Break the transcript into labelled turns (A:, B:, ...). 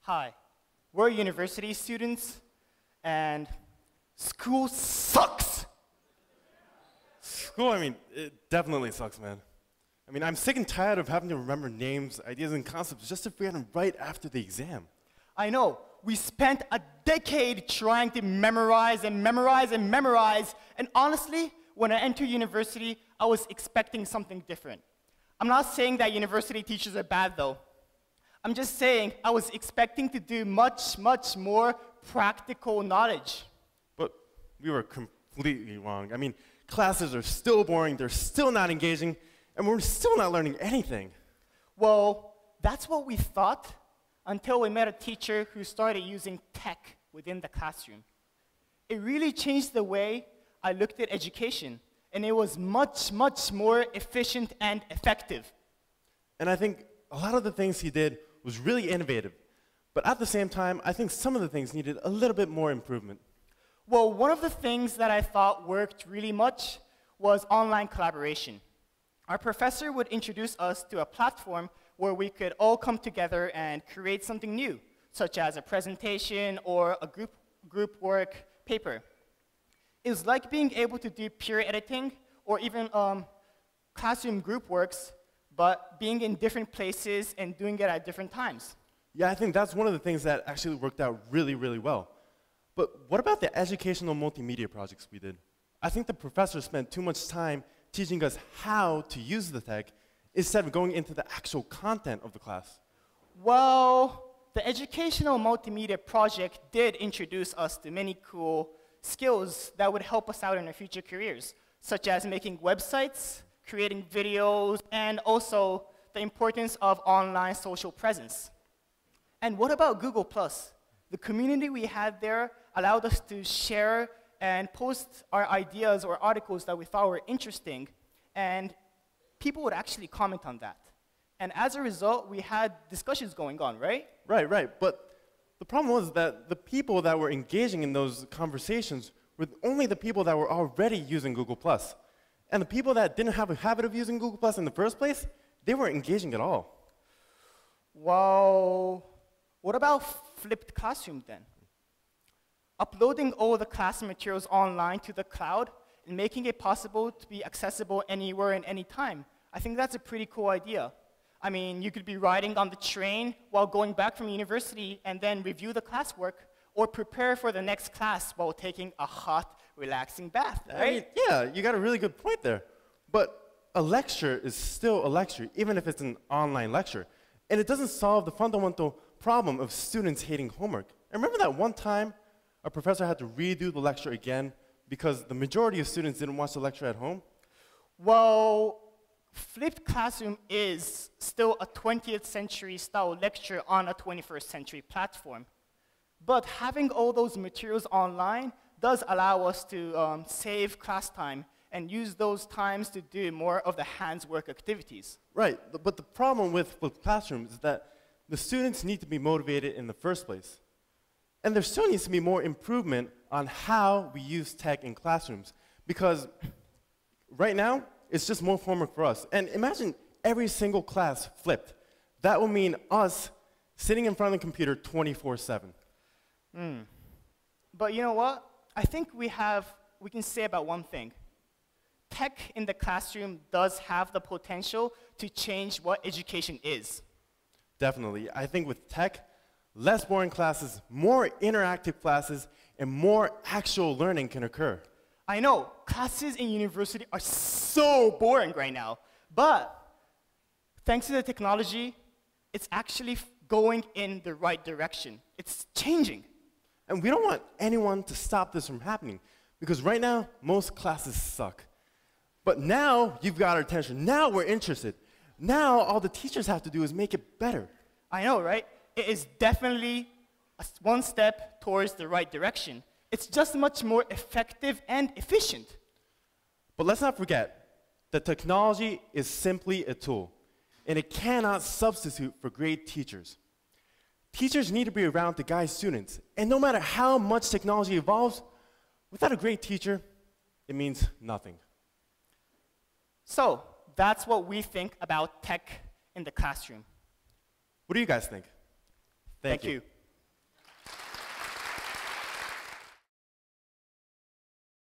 A: Hi, we're university students, and school sucks.
B: School, it definitely sucks, man. I'm sick and tired of having to remember names, ideas, and concepts just to forget them right after the exam.
A: I know. We spent a decade trying to memorize and memorize and memorize, and honestly, when I entered university, I was expecting something different. I'm not saying that university teachers are bad, though. I'm just saying I was expecting to do much, much more practical knowledge.
B: But we were completely wrong. Classes are still boring, they're still not engaging, and we're still not learning anything.
A: Well, that's what we thought until we met a teacher who started using tech within the classroom. It really changed the way I looked at education, and it was much, much more efficient and effective.
B: And I think a lot of the things he did was really innovative. But at the same time, I think some of the things needed a little bit more improvement.
A: Well, one of the things that I thought worked really much was online collaboration. Our professor would introduce us to a platform where we could all come together and create something new, such as a presentation or a group work paper. It was like being able to do peer editing or even classroom group works, but being in different places and doing it at different times.
B: Yeah, I think that's one of the things that actually worked out really, really well. But what about the educational multimedia projects we did? I think the professor spent too much time teaching us how to use the tech instead of going into the actual content of the class.
A: Well, the educational multimedia project did introduce us to many cool skills that would help us out in our future careers, such as making websites, creating videos, and also the importance of online social presence. And what about Google+? The community we had there allowed us to share and post our ideas or articles that we thought were interesting, and people would actually comment on that. And as a result, we had discussions going on, right?
B: Right. But the problem was that the people that were engaging in those conversations were only the people that were already using Google+. And the people that didn't have a habit of using Google+ in the first place, they weren't engaging at all.
A: Well, what about flipped classroom then? Uploading all the class materials online to the cloud and making it possible to be accessible anywhere and anytime. I think that's a pretty cool idea. You could be riding on the train while going back from university and then review the classwork or prepare for the next class while taking a hot, relaxing bath, right?
B: Yeah, you got a really good point there. But a lecture is still a lecture, even if it's an online lecture. And it doesn't solve the fundamental problem of students hating homework. And remember that one time a professor had to redo the lecture again because the majority of students didn't watch the lecture at home?
A: Well, flipped classroom is still a 20th century style lecture on a 21st century platform. But having all those materials online does allow us to save class time and use those times to do more of the hands work activities.
B: Right, but the problem with flipped classrooms is that the students need to be motivated in the first place. And there still needs to be more improvement on how we use tech in classrooms. Because right now, it's just more homework for us. And imagine every single class flipped. That would mean us sitting in front of the computer 24/7.
A: But you know what? I think we can say about one thing. Tech in the classroom does have the potential to change what education is.
B: Definitely. I think with tech, less boring classes, more interactive classes, and more actual learning can occur.
A: I know, classes in university are so boring right now, but thanks to the technology, it's actually going in the right direction. It's changing.
B: And we don't want anyone to stop this from happening, because right now, most classes suck. But now, you've got our attention. Now we're interested. Now, all the teachers have to do is make it better.
A: I know, right? It is definitely one step towards the right direction. It's just much more effective and efficient.
B: But let's not forget that technology is simply a tool, and it cannot substitute for great teachers. Teachers need to be around to guide students, and no matter how much technology evolves, without a great teacher, it means nothing.
A: So, that's what we think about tech in the classroom.
B: What do you guys think?
A: Thank you.